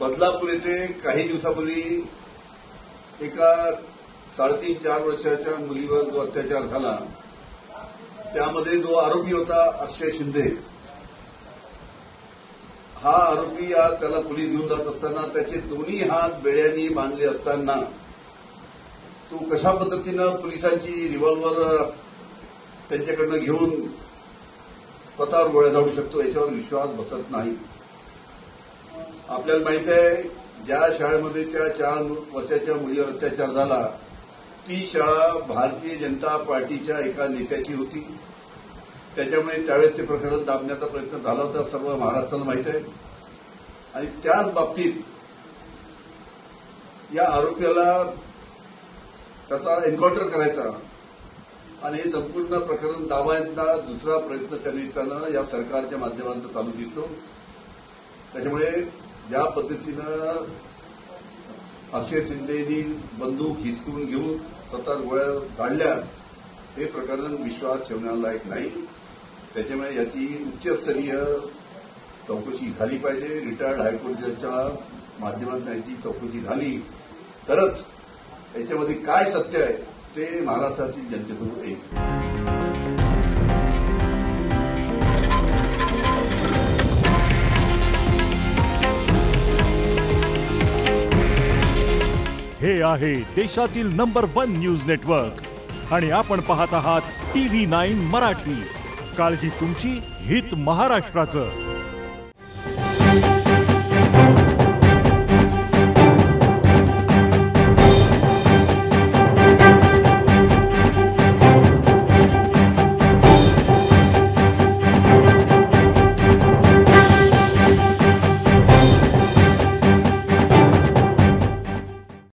बदलापूर येथे काही दिवसापूर्वी एका 3.5-4 वर्षाच्या मुलीवर जो अत्याचार झाला त्यामध्ये जो आरोपी होता अक्षय शिंदे, हा आरोपी आज त्याला पोलीस घेऊन जात असताना त्याचे दोन्ही हात बेड्यांनी बांधले असताना तो कशा पद्धतीनं पोलिसांची रिव्हॉल्वर त्यांच्याकडनं घेऊन स्वतःवर गोळ्या झाडू शकतो याच्यावर विश्वास बसत नाही। आपल्याला माहित आहे ज्या शाळेमध्ये त्या 4 वर्षाच्या मुलीवर अत्याचार झाला ती शाळा भारतीय जनता पार्टीच्या एका नेत्याची होती। त्याच्यामुळे त्यावेळेस ते प्रकरण दाबण्याचा प्रयत्न झाला होता, सर्व महाराष्ट्राला माहित आहे। आणि त्याच बाबतीत या आरोपीला त्याचा एन्काउंटर करायचा आणि हे संपूर्ण प्रकरण दाबायचा दुसरा प्रयत्न त्यानं या सरकारच्या माध्यमातून चालू दिसतो। त्याच्यामुळे ज्या पद्धतीनं अक्षय शिंदेनी बंदूक हिसकून घेऊन स्वतः गोळ्या झाडल्या हे प्रकरण विश्वास ठेवण्यालायक नाही। त्याच्यामुळे याची उच्चस्तरीय चौकशी झाली पाहिजे। रिटायर्ड हायकोर्ट जजच्या माध्यमातून याची चौकशी झाली तरच याच्यामध्ये काय सत्य आहे ते महाराष्ट्रातील जनतेसमोर येईल। हे आहे देशातील नंबर 1 न्यूज नेटवर्क आणि आपण पाहत आहात TV9 मराठी। काळजी तुमची, हित महाराष्ट्राचं।